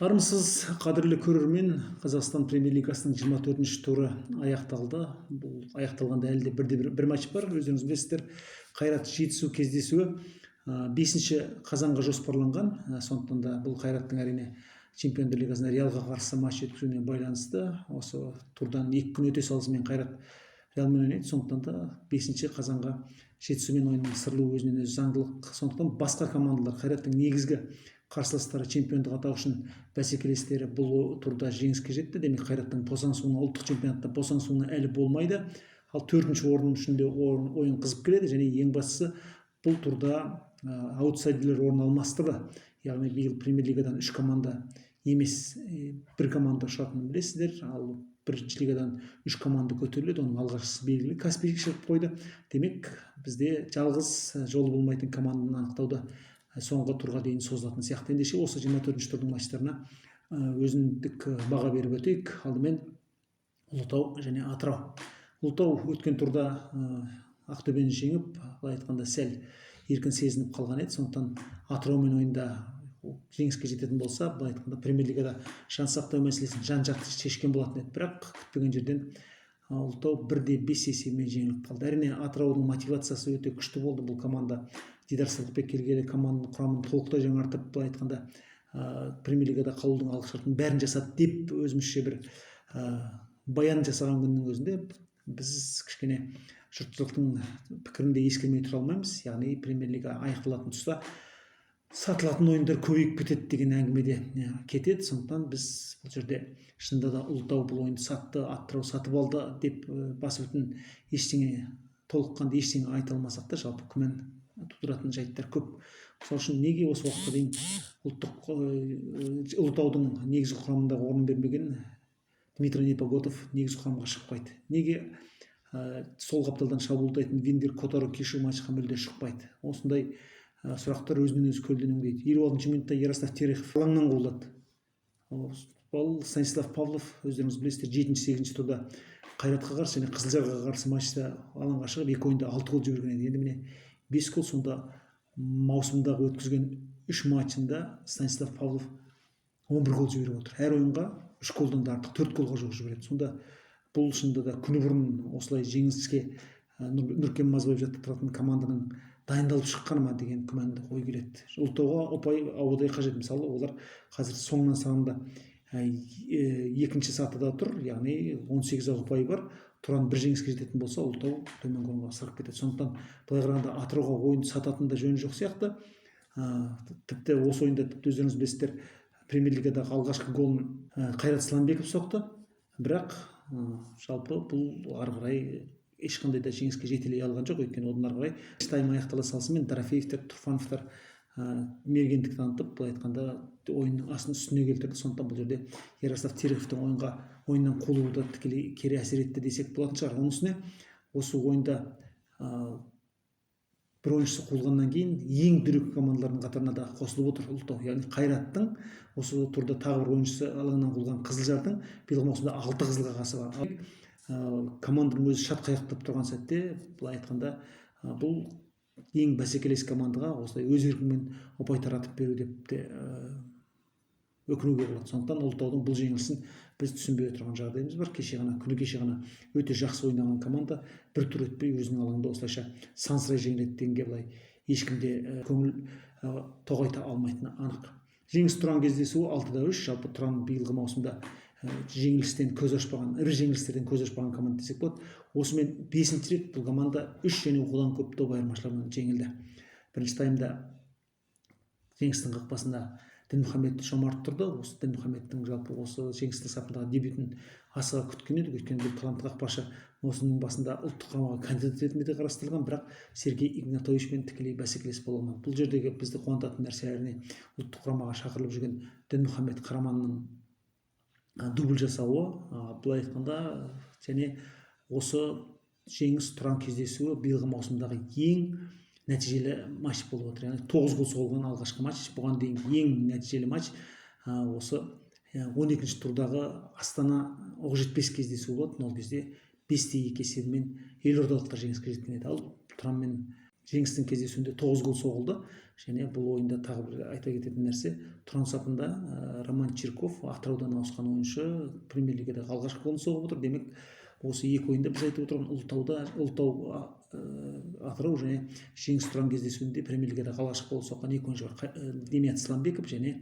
Армысыз, қадірлі көрермен, Қазақстан премьер-лигасының 24-ші туры аяқталды. Бұл аяқталғанда әлі де бір матч бар. Өздеріңіз білесіздер, Қайрат Жетісу кездесуі 5-ші қазанға жоспарланған. Сондықтан да бұл Қайраттың әрине Чемпиондар лигасында Реалға қарсы матч өткізуіне байланысты. Осы турдан 2 күн өте салысымен Қайрат Реалмен ойнайды. Сондықтан да 5-ші қазанға Жетісумен ойынның сырлы өзінен өзі заңдылық. Сондықтан басқа командалар Қайраттың негізгі қарсыластары чемпиондық атақ үшін бәсекелестері бұл турда жеңіске жетті. Демек Қайраттың босаңсуына, ұлттық чемпионатта босаңсуына әлі болмайды. Ал 4-ші орын үшін де ойын қызып келеді және ең бастысы бұл турда аутсайдерлер орын алмастырды. Яғни биыл премьер-лигадан 3 команда емес, 1 команда ұшатынын білесіздер. Ал бірінші лигадан 3 команда көтеріледі. Оның алғашқысы белгілі Каспийге шығып қойды. Демек бізде жалғыз жолы болмайтын команданы анықтауда соңғы турға дейін созылатын сияқты. Ендеше осы 24-ші турдың матчтарына өзіндік баға беріп өтейік. Алдымен Ұлытау және Атырау. Ұлытау өткен турда Ақтөбені жеңіп, былай айтқанда сәл еркін сезініп қалған еді. Сондықтан Атыраумен ойында жеңіске жететін болса, былай айтқанда премьер-лигада жан сақтау мәселесін жан-жақты шешкен болатын еді. Бірақ күтпеген жерден Ұлытау 1-5 есебімен жеңіліп қалды. Әрине Атыраудың мотивациясы өте күшті болды. Бұл команда Дидар Сыдықбек келгелі команданың құрамын толықтай жаңартып, былай айтқанда премьер-лигада қалудың алғышартының бәрін жасады деп өзімізше бір баян жасаған күннің өзінде біз кішкене жұртшылықтың пікірін де ескермей тұра алмаймыз. Яғни премьер-лига аяқталатын тұста сатылатын ойындар көбейіп кетеді деген әңгімеде кетеді. Сондықтан біз бұл жерде шынында да Ұлытау бұл ойынды сатты, Атырау сатып алды деп басы бүтін толыққанды ештеңе айта алмасақ та, жалпы күмән тудыратын жайттар көп. Мысалы үшін неге осы уақытқа дейін Ұлытаудың негізгі құрамындағы орын бермеген Дмитрий Непогодов негізгі құрамға шықпайды? Неге сол қапталдан шабуылдайтын Вингер Которо Кишу матчқа мүлде шықпайды? Осындай сұрақтар өзінен өзі көлденеңдейді. 56-ші минутта Ярослав Терехов алаңнан қуылады. Ол Станислав Павлов, өздеріңіз білесіздер, 7-8 турда Қайратқа қарсы және Қызылжарға қарсы матчта алаңға шығып 2 ойында 6 гол жіберген еді. Енді міне 5 гол, сонда маусымдағы өткізген 3 матчында Станислав Павлов 11 гол жіберіп отыр. Әр ойынға 3 голдан да артық 4 голға жоқ жібереді. Сонда бұл шынында да күні бұрын осылай жеңіске Нұркен Мазбаев жаттықтыратын команданың дайындалып шыққаны ма деген күмәнді ой келеді. Ұлытауға ұпай ауадай қажет. Мысалы, олар қазір соңынан сағында 2-ші сатыда тұр, яғни 18 ұпай бар. Тұран бір жеңіске жететін болса, Ұлытау төменгі орынға сырғып кетеді. Сондықтан былай қарағанда Атырауға ойынды сататын да жөні жоқ сияқты. Тіпті осы ойында өздеріңіз білесіздер, премьер-лигадағы алғашқы голын Қайрат Сламбеков соқты. Бірақ жалпы бұл ары қарай ешқандай да жеңіске жетелей алған жоқ. Өйткені одан ары қарай тайм аяқтала салысымен Дорофеевтер, Тұрфановтар мергендік танытып, былай айтқанда ойынның асын үстіне келтірді. Сондықтан бұл жерде Ярослав Тереховтың ойыннан қуылуы да тікелей кері әсер етті десек болатын шығар. Оның үстіне осы ойында бір ойыншысы қуылғаннан кейін ең дүрек командалардың қатарына да қосылып отыр Ұлытау. Яғни Қайраттың осы турда тағы бір ойыншысы алаңнан қуылған Қызылжардың биылғы маусымда 6 қызыл қағазы бар. Команданың өзі шатқаяқтап тұрған сәтте, былай айтқанда бұл ең бәсекелес командаға осылай өз еркімен ұпай таратып беру деп те өкінуге болады. Сондықтан Ұлытаудың бұл жеңілісін біз түсінбей отырған жағдайымыз бар. Күні кеше ғана өте жақсы ойнаған команда бір тур өтпей өзінің алаңында осылайша сансырай жеңіледі дегенге былай ешкімде көңіл тоғайта алмайтыны анық. Жеңіс Тұран кездесуі 6-3. Жалпы Тұран биылғы маусымда жеңілістен көз ашпаған, ірі жеңілістерден көз ашпаған команда десек болады. Осымен 5-ші рет бұл команда 3 және одан көп доп айырмашылығымен жеңілді. Бірінші таймда жеңістің қақпасында Дінмұхамед Шомарт тұрды. Осы Дінмұхамедтің жалпы осы жеңістің сапындағы дебютін асыға күткен едік. Өйткені бұл талантты қақпашы осының басында ұлттық құрамаға кандидат ретінде де қарастырылған, бірақ Сергей Игнатовичпен тікелей бәсекелес бола алмады. Бұл жердегі бізді қуантатын нәрсе әрине ұлттық құрамаға шақырылып жүрген Дінмұхамед Қараманның дубль жасауы, былай айтқанда, және осы жеңіс Тұран кездесуі биылғы маусымдағы ең нәтижелі матч болып отыр. Яғни 9 гол соғылған алғашқы матч, бұған дейін ең нәтижелі матч осы 12-ші турдағы Астана Оқжетпес кездесуі болды. Ол кезде 5-2 есебімен елордалықтар жеңіске жеткен еді. Ал Тұран мен жеңістің кездесуінде 9 гол соғылды. Және бұл ойында тағы бір айта кететін нәрсе, Тұран сапында Роман Чирков, Атыраудан ауысқан ойыншы, премьер-лигадағы алғашқы голын соғып отыр. Демек, осы екі ойында біз айтып отырған Ұлытау Атырау және Жеңіс Тұран кездесуінде премьер-лигадағы алғашқы гол соққан екі ойыншы бар. Демият Сламбеков және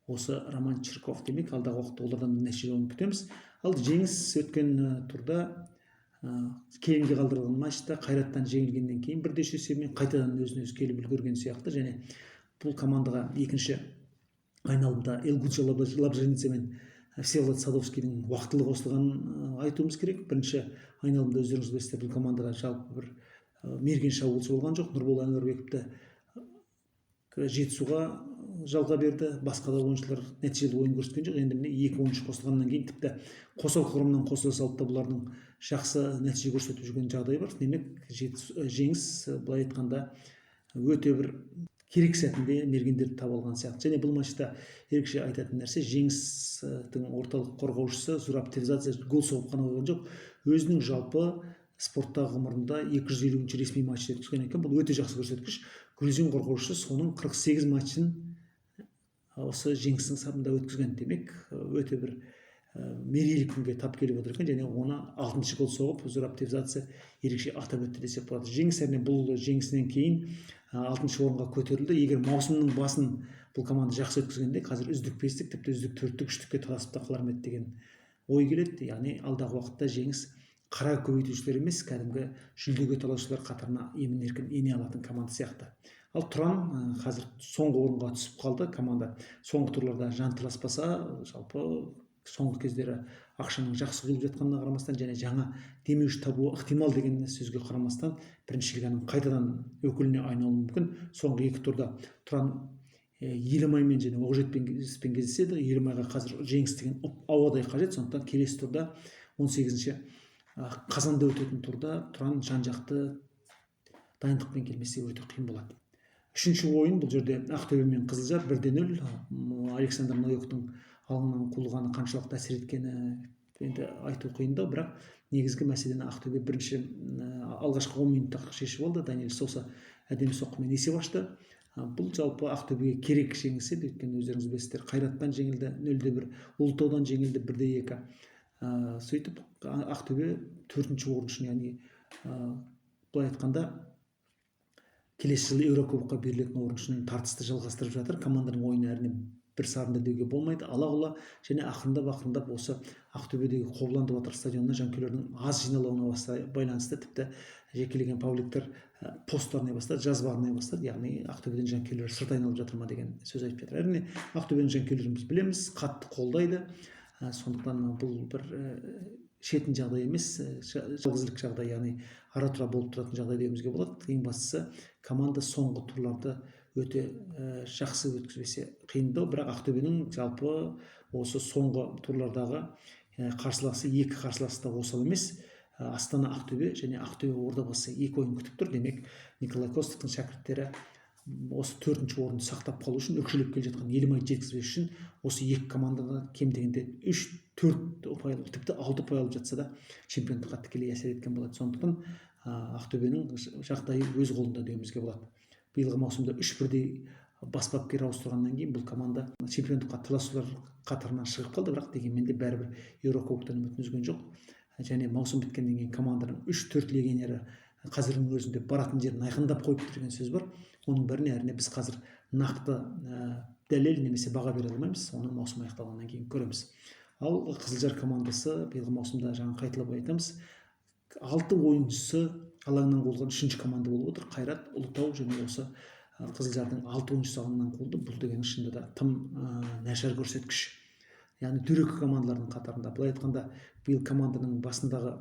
осы Роман Чирков. Демек, алдағы уақытта олардан нәтиже күтеміз. Ал жеңіс өткен турда кейінге қалдырылған матчта Қайраттан жеңілгеннен кейін 1-0 есебімен қайтадан өзін-өзі келіп үлгерген сияқты, және бұл командаға екінші айналымда Элгуджа Лабжаница мен Всеволод Садовскийдің уақытылы қосылғанын айтуымыз керек. Бірінші айналымда өздеріңіз білесіздер, бұл командаға жалпы бір мерген шабуылшы болған жоқ. Нұрбол Әнуарбековті Жетісуға жалға берді. Басқа да ойыншылар нәтижелі ойын көрсеткен жоқ. Енді міне екі ойыншы қосылғаннан кейін тіпті қосалқы құрамнан қосыла салып та бұлардың жақсы нәтиже көрсетіп жүрген жағдай бар. Демек, жеңіс былай айтқанда өте бір керек сәтінде мергендерді таба алған сияқты. Және бұл матчта ерекше айтатын нәрсе, жеңістің орталық қорғаушысы Зураб Тевзадзе гол соғып қана қойған жоқ, өзінің жалпы спорттағы ғұмырында 250-ші ресми матч өткізген екен. Бұл өте жақсы көрсеткіш. Грузин қорғаушысы соның 48 матчын осы жеңістің сапында өткізген. Демек, өте бір мерейлі күнге тап келіп отыр екен, және оны 6-шы гол соғып Зураб Тевзадзе ерекше атап өтті десек болады. Жеңіс әрине бұл жеңісінен кейін 6-шы орынға көтерілді. Егер маусымның басын бұл команда жақсы өткізгенде, қазір үздік 5-тік, тіпті үздік 4-тік, 3-тікке таласып та қалар ма еді деген ой келеді. Яғни алдағы уақытта жеңіс қара көбейтушілер емес, кәдімгі жүлдеге талаушылар қатарына емін-еркін ене алатын команда сияқты. Ал Тұран қазір соңғы орынға түсіп қалды. Команда соңғы турларда жанталаспаса, жалпы соңғы кездері ақшаның жақсы құйылып жатқанына қарамастан және жаңа демеуші табуы ықтимал деген сөзге қарамастан, бірінші лиганың қайтадан өкіліне айналуы мүмкін. Соңғы екі турда Тұран Елімаймен және Оқжетпенспен кездеседі. Елімайға қазір жеңіс деген ауадай қажет. Сондықтан келесі турда 18-ші қазанда өтетін турда Тұран жан-жақты дайындықпен келмесе өте қиын болады. Үшінші ойын бұл жерде Ақтөбе мен Қызылжар 1-0. Александр Новиковтың алаңнан қуылғаны қаншалықты әсер еткені енді айту қиындау, бірақ негізгі мәселені Ақтөбе бірінші алғашқы 10 минутта шешіп алды. Даниэль Соса әдемі соққымен есеп ашты. Бұл жалпы Ақтөбеге керек жеңіс еді, өйткені өздеріңіз білесіздер, Қайраттан жеңілді 0-1, Ұлытаудан жеңілді 1-2. Сөйтіп Ақтөбе 4-ші орын үшін, яғни былай айтқанда келесі жылы Еурокубокқа берілетін орын үшін тартысты жалғастырып жатыр. Команданың ойыны әрине бір сарында деуге болмайды. Ала-құла және ақырындап осы Ақтөбедегі Қобыланды Батыр стадионына жанкүйерлердің аз жиналуына байланысты тіпті жекелеген пабликтер посттар арнай бастады, жазба арнай бастады. Яғни Ақтөбеден жанкүйерлер сырт айналып жатыр ма деген сөз айтып жатыр. Әрине Ақтөбенің жанкүйерлерін біз білеміз, қатты қолдайды. Сондықтан бұл бір шетін жағдай емес, жалғызілік жағдай, яғни ара-тұра болып тұратын жағдай деуімізге болады. Ең бастысы, команда соңғы турларды өте жақсы өткізбесе қиындау, бірақ Ақтөбенің жалпы осы соңғы турлардағы қарсыласы, екі қарсыласы да осал емес. Астана Ақтөбе және Ақтөбе Ордабасы екі ойын күтіп тұр. Демек, Николай Костовтың шәкірттері осы 4-ші орынды сақтап қалу үшін, өкшелеп келе жатқан Елімай жеткізбес үшін осы екі командаға кем дегенде 3-4 ұпай, тіпті 6 ұпай алып жатса да чемпиондыққа тікелей әсер еткен болады. Сондықтан Ақтөбенің жағдайы өз қолында деуімізге болады. Биылғы маусымда 3-1 бас бапкер ауыстырғаннан кейін бұл команда чемпиондыққа таласушылар қатарынан шығып қалды, бірақ дегенмен де бәрібір Еурокубоктан үмітін үзген жоқ. Және маусым біткеннен кейін команданың 3-4 легионері қазірдің өзінде баратын жерін айқындап қойып деген сөз бар. Оның бәріне әрине біз қазір нақты дәлел немесе баға бере алмаймыз. Оны маусым аяқталғаннан кейін көреміз. Ал Қызылжар командасы биылғы маусымда жаңа қайталап айтамыз, 6 ойыншысы алаңнан қуылған 3-ші команда болып отыр. Қайрат, Ұлытау және осы Қызылжардың 6 ойыншысы алаңнан қуылды. Бұл деген шынында да тым нашар көрсеткіш. Яғни дөрекі командалардың қатарында. Былай айтқанда, биыл команданың басындағы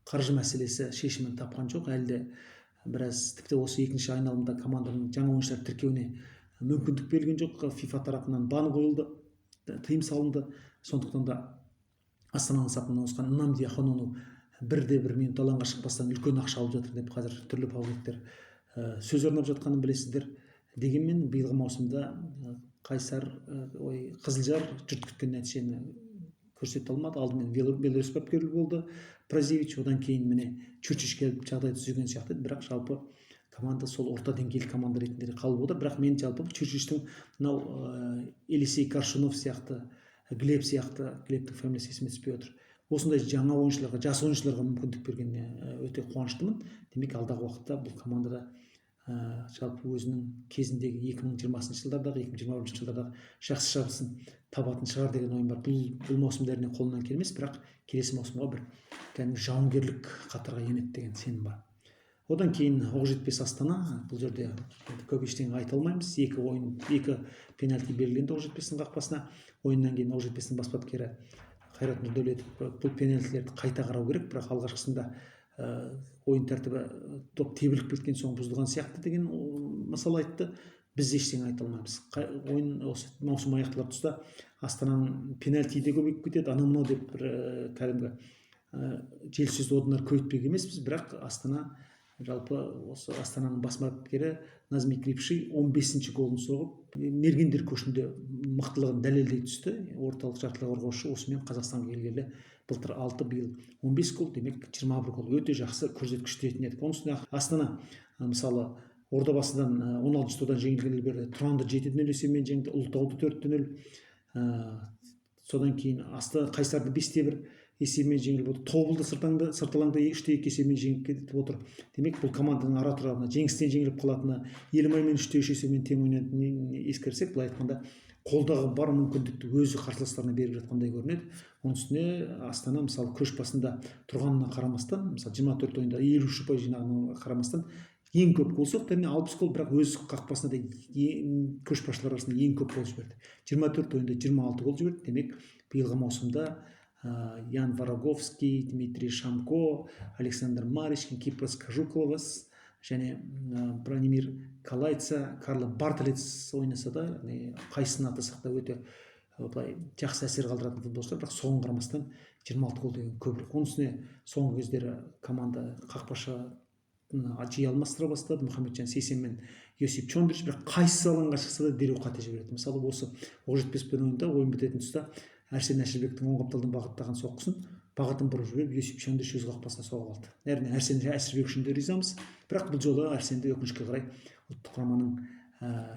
қаржы мәселесі шешімін тапқан жоқ. Әлде біраз, тіпті осы екінші айналымда команданың жаңа ойыншылар тіркеуіне мүмкіндік берілген жоқ. FIFA тарапынан бан қойылды, тыйым салынды. Сондықтан да Астананың сапынан ауысқан Nnamdi Ахонону 1-1 минут алаңға шықпастан үлкен ақша алып жатыр деп қазір түрлі пабликтер сөз арнап жатқанын білесіздер. Дегенмен биылғы маусымда Қызылжар жұрт күткен нәтижені көрсете алмады. Алдымен Беларусь бапкері болды Празевич, одан кейін міне Чучич келіп жағдай түзеген сияқты. Бірақ жалпы команда сол орта деңгейлі команда ретінде қалып отыр. Бірақ мен жалпы Чучичтің мынау Елисей Коршунов сияқты, Глебтің фамилиясы есіме түспей отыр. Осындай жаңа ойыншыларға, жас ойыншыларға мүмкіндік бергеніне өте қуаныштымын. Демек алдағы уақытта бұл командада жалпы өзінің кезіндегі 2020 жылдардағы 2021 жылдардағы жақсы шабысын табатын шығар деген ойым бар. Бұл маусымда әрине қолынан келмес, бірақ келесі маусымға бір кәдімгі жауынгерлік қатарға енеді деген сенім бар. Одан кейін Оқжетпес Астана, бұл жерде көп ештеңе айта алмаймыз. Екі пенальти берілген Оқжетпестің қақпасына. Ойыннан кейін Оқжетпестің бас бапкері Қайрат Нұрдәулетов бұл пенальтилерді қайта қарау керек, бірақ алғашқысында ойын тәртібі топ тебіліп кеткен соң бұзылған сияқты деген мысал айтты. Біз ештеңе айта алмаймыз. Ойын осы маусым аяқталар тұста Астананың пенальти де көбейіп кетеді, анау деп бір кәдімгі желсіз одындар көйтпек емеспіз, бірақ Астана жалпы осы Астананың бас бапкері Назми Крипши 15-ші голын соғып, мергендер көшінде мықтылығын дәлелдей түсті. Орталық жартылай қорғаушы осымен Қазақстанға келгелі былтыр 6, биыл 15 гол, демек 21 гол өте жақсы көрсеткіш ретінде едік. Оның үстіне Астана мысалы Ордабасыдан 16 турдан жеңілгелі бері Тұранды 7-0 есебімен жеңді, Ұлытауды 4-0. Содан кейін Қайсарды 5-1 есебімен жеңіліп отыр. Тобылды сырталаңда 3-2 есебімен жеңіп кетіп отыр. Демек бұл команданың ара тұра жеңістен жеңіліп қалатыны, Елімаймен 3-3 есебімен тең ойнайтынын ескерсек, былай айтқанда қолдағы бар мүмкіндікті өзі қарсыластарына беріп жатқандай көрінеді. Оның үстіне Астана мысалы көш басында тұрғанына қарамастан, мысалы 24 ойында 53 ұпай жинағына қарамастан ең көп гол соқты, 60 гол, бірақ өз қақпасында көшбасшылар арасында ең көп гол жіберді. 24 ойында 26 гол жіберді. Демек биылғы маусымда Ян Вороговский, Дмитрий Шамко, Александр Маришкин, Кипрас Кажуковас және Бранимир Калайца, Карло Бартолец ойнаса да, қайсысын атасақ та өте жақсы әсер қалдыратын футболшылар, бірақ соған қарамастан 26 гол деген көбірек. Оның үстіне соңғы кездері команда қақпашы жиі алмастыра бастады. Мұхамеджан Сейсен мен Йосип Чондырич, бірақ қайсы алаңға шықса да дереу қате жібереді. Мысалы осы Оқжетпеспен ойында ойын бітетін тұста Әрсен Әшірбектің оң қапталдан бағыттаған соққысын бағытын бұрып жіберіп, Йосип Чондырич өз қақпасына соғып алды. Әрине Әрсен Әшірбек үшін де ризамыз, бірақ бұл жолы Әрсенді өкінішке қарай ұлттық құраманың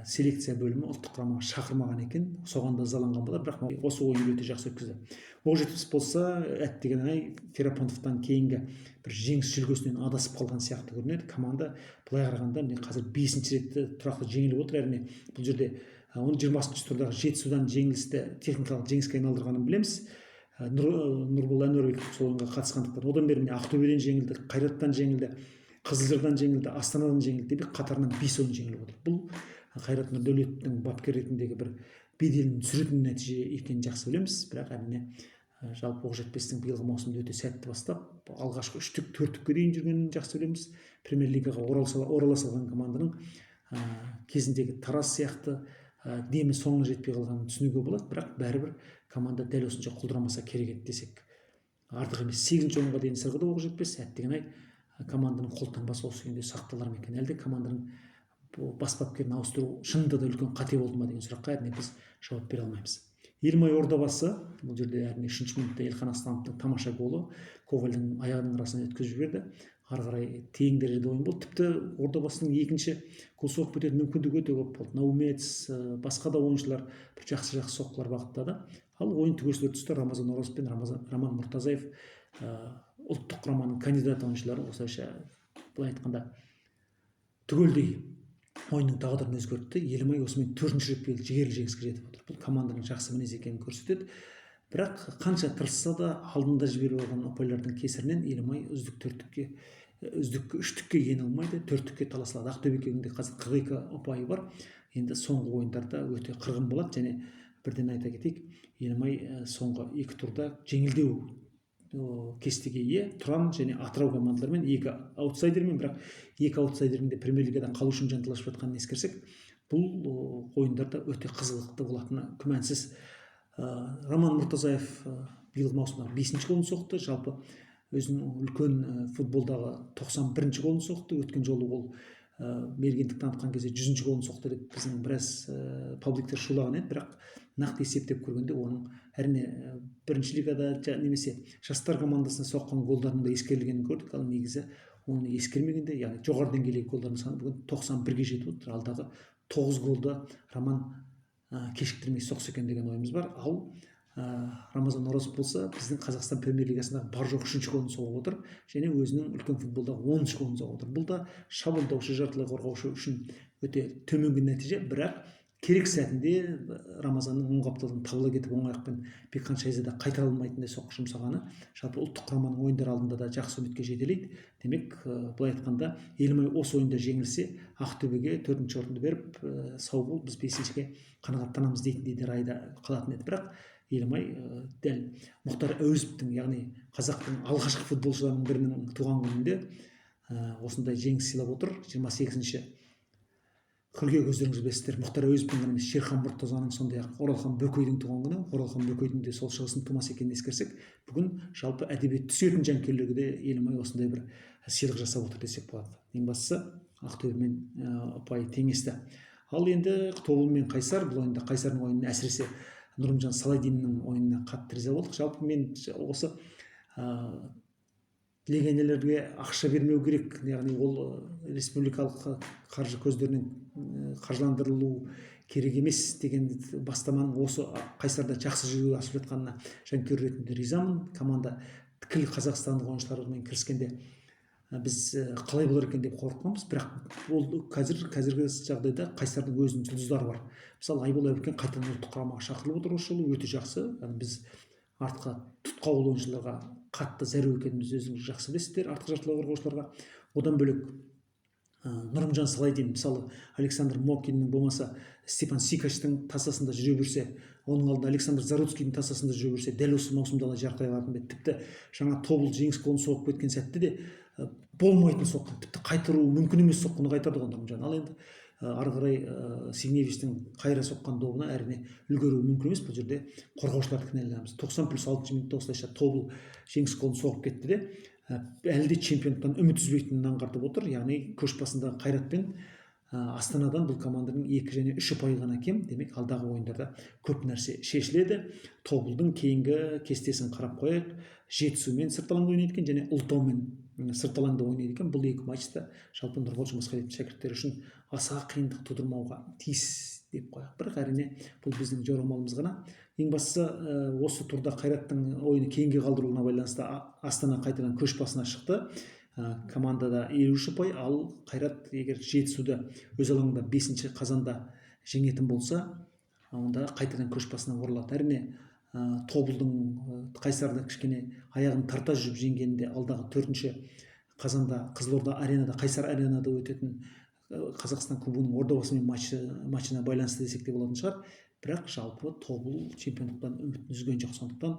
селекция бөлімі ұлттық құрамаға шақырмаған екен. Соған да ызаланған болар, бірақ осы ойынды өте жақсы өткізді. Оқжетпес болса, әттеген-ай Ферапонтовтан кейінгі бір жеңіс жүлгесінен адасып қалған сияқты көрінеді. Команда былай қарағанда қазір 5-ші ретті тұрақты жеңіліп отыр. Әрине бұл жерде оның 20-ші турдағы Жетісудан жеңілісті техникалық жеңіске айналдырғанын білеміз. Нұрбол Әнуарбеков сол ойынға қатысқандықтан. Одан бері Ақтөбеден жеңілді, Қайраттан жеңілді, Қызылжардан жеңілді, Астанадан жеңілді деп қатарынан 5 ойын жеңіліп отыр. Бұл Қайрат Нұрдәулеттің бапкер ретіндегі бір беделін түсіретін нәтиже екенін жақсы білеміз. Бірақ әрине жалпы Оқжетпестің биылғы маусымды өте сәтті бастап, алғашқы 3-4-ке дейін жүргенін жақсы білеміз. Премьер-лигаға орала салған команданың кезіндегі Тараз сияқты демі соңына жетпей қалғанын түсінуге болады, бірақ бәрібір команда дәл осынша құлдырамаса керек еді десек артық емес. 8-ші ойынға дейін сырғыды Оқжетпес, әттеген-ай команданың қолтаңбасы осы күйінде сақталар ма екен, әлде команданың бас бапкерін ауыстыру шынында да үлкен қате болды ма деген сұраққа әрине біз жауап бере алмаймыз. Елімай Ордабасы, бұл жерде әрине 3-ші минутта Елхан Асламовтың тамаша голы Ковальдың аяғының арасынан өткізіп жіберді. Ары қарай тең дәрежеде ойын болды. Тіпті Ордабасының екінші гол соғып кететін мүмкіндігі өте көп болды. Наумец, басқа да ойыншылар бір жақсы соққылар бағыттады. Ал ойын түгесілер тұста Рамазан Ораз пен Роман Мұртазаев ұлттық құраманың кандидат ойыншылары осылайша былай айтқанда түгелдей ойынның тағдырын өзгертті. Елімай осымен 4-ші рет жігерлі жеңіске жетіп отыр. Бұл команданың жақсы мінез екенін көрсетеді. Бірақ қанша тырысса да алдында жіберіп алған ұпайлардың кесірінен Елімай үздік үштікке ене алмайды, 4-ке таласылады. Ақтөбекеңде қазір 42 ұпайы бар. Енді соңғы ойындарда өте қырғын болады және бірден айта кетейік, Елімай соңғы 2 турда жеңілдеу кестеге ие. Тұран және Атырау командаларымен 2 аутсайдермен, бірақ 2 аутсайдермен де премьер-лигадан қалу үшін жанталасып жатқанын ескерсек, бұл ойындарда өте қызғылықты болатыны күмәнсіз. Роман Мұртазаев биыл маусымда 5-ші голын соқты. Жалпы өзінің үлкен футболдағы 91-ші голын соқты. Өткен жолы ол мергендік танытқан кезде 100-ші голын соқты деп біздің біраз пабликтер шулаған еді, бірақ нақты есептеп көргенде оның әрине бірінші лигада немесе жастар командасына соққан голдардың да ескерілгенін көрдік. Ал негізі оны ескермегенде, яғни жоғары деңгейлегі голдардың саны бүгін 91-ге жетіп отыр. Алдағы 9 голды Роман кешіктірмей соқса екен деген ойымыз бар. Ал Рамазан Оразов болса біздің Қазақстан премьер-лигасындағы бар жоқ 3-ші голын соғып отыр және өзінің үлкен футболдағы 10-ші голын соғып отыр. Бұл да шабуылдаушы, жартылай қорғаушы үшін өте төменгі нәтиже, бірақ керек сәтінде Рамазанның оң қапталдан табыла кетіп оң аяқпен Бекхан Шайзада қайтара алмайтындай соққы жұмсағаны жалпы ұлттық құраманың ойындар алдында да жақсы үмітке жетелейді. Демек, былай айтқанда Елімай осы ойында жеңілсе, Ақтөбеге 4-ші орынды беріп, сау бол, біз 5-шіге қанағаттанамыз дейтіндей де райда қалатын еді. Бірақ Елімай дәл Мұхтар Әуезовтің, яғни қазақтың алғашқы футболшыларының бірінің туған күнінде осындай жеңіс сыйлап отыр. 28-ші қыркүйек, өздеріңіз білесіздер, Мұхтар Әуезовтің ғана емес, Шерхан Мұртазаның, сондай-ақ Оралхан Бөкейдің туған күні. Оралхан Бөкейдің де сол шығыстың тумасы екенін ескерсек, бүгін жалпы әдебиет түсетін жанкүйерлерге де Елімай осындай бір сыйлық жасап отыр десек болады. Ең бастысы Ақтөбемен ұпай теңесті. Ал енді Тобыл мен Қайсар, бұл ойында Қайсардың ойынына, әсіресе Нұрымжан Саладиннің ойынына қатты риза болдық. Жалпы мен осы легионерлерге ақша бермеу керек, яғни ол республикалық қаржы көздерінен қаржыландырылу керек емес деген бастаманың осы Қайсарда жақсы жүзеге асып жатқанына жанкүйер ретінде ризамын. Команда тікіл қазақстандық ойыншылармен кіріскенде біз қалай болар екен деп қорыққанбыз, бірақ ол қазіргі жағдайда Қайсардың өзінің жұлдыздары бар. Мысалы, Айбол Әбікен қайтадан ұлттық құрамаға шақырылып отыр, осы жолы өте жақсы. Біз артқа тұтқауыл ойыншыларға қатты зәру екенімізді өзіңіз жақсы білесіздер, артқы жартылай қорғаушыларға. Одан бөлек Нұрымжан Саладин, мысалы Александр Мокиннің болмаса Степан Сикачтың тасасында жүре берсе, оның алдында Александр Заруцкийдің тасасында жүре берсе, дәл осы маусымда да жарқырай алатын еді. Тіпті жаңа Тобыл жеңіс голын соғып кеткен сәтте де болмайтын соққы, тіпті қайтару мүмкін емес соққыны қайтарды ғой Нұрымжан. Ал енді ары қарай Сигневичтің қайыра соққан добына әрине үлгеру мүмкін емес. Бұл жерде қорғаушыларды кінәлаймыз. 90+6 минутта осылайша Тобыл жеңіс голын соғып кетті де әлі де чемпиондықтан үміт үзбейтінін аңғартып отыр. Яғни көш басындағы Қайрат пен Астанадан бұл команданың 2 және 3 ұпайы ғана кем. Демек, алдағы ойындарда көп нәрсе шешіледі. Тобылдың кейінгі кестесін қарап қояйық. Жетісумен сырт алаңда ойнайды екен және Ұлытаумен сырт алаңда ойнайды екен. Бұл екі матчта жалпы Нұрбол Жұмасқалиевтің шәкірттері үшін аса қиындық тудырмауға тиіс деп қояйық. Бірақ әрине бұл біздің жорамалымыз ғана. Ең бастысы осы турда Қайраттың ойыны кейінге қалдыруына байланысты Астана қайтадан көш басына шықты. Командада 53 ұпай, ал Қайрат егер Жетісуды өз алаңында 5-ші қазанда жеңетін болса, онда қайтадан көш басына оралады. Әрине Тобылдың Қайсарды кішкене аяғын тарта жүріп жеңгенде алдағы 4-ші қазанда Қызылорда аренада, Қайсар аренада өтетін Қазақстан кубогының Ордабасымен матчына байланысты десек те болатын шығар. Бірақ жалпы Тобыл чемпиондықтан үмітін үзген жоқ. Сондықтан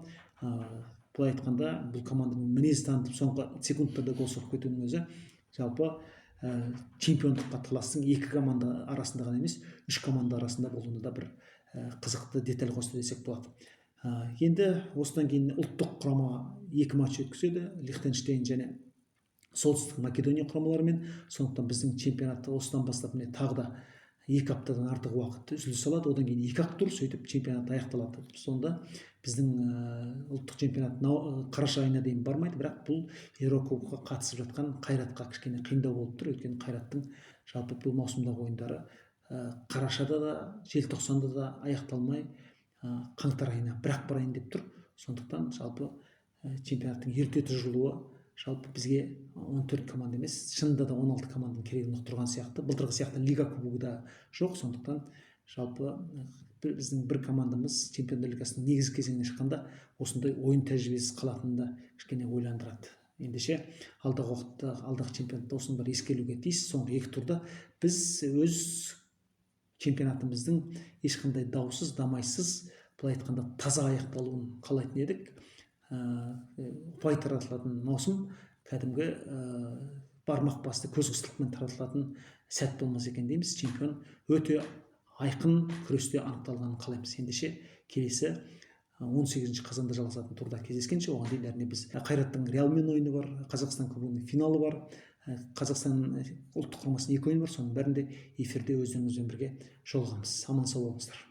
былай айтқанда бұл команданың мінез танытып соңғы секундтарда гол соғып кетуінің өзі жалпы чемпиондыққа таластың 2 команда арасында ғана емес, 3 команда арасында болуына да бір қызықты деталь қосты десек болады. Енді осыдан кейін ұлттық құрама 2 матч өткізеді, Лихтенштейн және Солтүстік Македония құрамаларымен. Сондықтан біздің чемпионатты осыдан бастап тағы да 2 аптадан артық уақыт үзіліс алады. Одан кейін 2 апта сөйтіп чемпионат аяқталады. Сонда біздің ұлттық чемпионат қараша айына дейін бармайды, бірақ бұл Еурокубокқа қатысып жатқан Қайратқа кішкене қиындау болып тұр. Өйткені Қайраттың жалпы бұл маусымдағы ойындары қарашада да, желтоқсанда да аяқталмай қаңтар айына бірақ барайын деп тұр. Сондықтан жалпы чемпионаттың ерте тұжырылуы жалпы бізге 14 команда емес, шынында да 16 команданың керегін ұқтырған сияқты. Былтырғы сияқты лига кубогы да жоқ. Сондықтан жалпы біздің бір командамыз Чемпиондар лигасының негізгі кезеңіне шыққанда осындай ойын тәжірибесі қалатынын да кішкене ойландырады. Ендеше алдағы уақытта, алдағы чемпионатта осының бәрі ескерілуге тиіс. Соңғы 2 турда біз өз чемпионатымыздың ешқандай даусыз, дамайсыз, былай айтқанда таза аяқталуын қалайтын едік. Ұпай таратылатын маусым кәдімгі бармақ басты көз қыстылықпен таратылатын сәт болмас екен дейміз. Чемпион өте айқын күресте анықталғанын қалаймыз. Ендеше келесі 18 қазанда жалғасатын турда кездескенше, оған дейін әрине біз Қайраттың Реалмен ойыны бар, Қазақстан кубогының финалы бар, Қазақстан ұлттық құрамасының 2 ойыны бар, соның бәрінде эфирде өздеріңізбен бірге жолығамыз. Аман сау болыңыздар.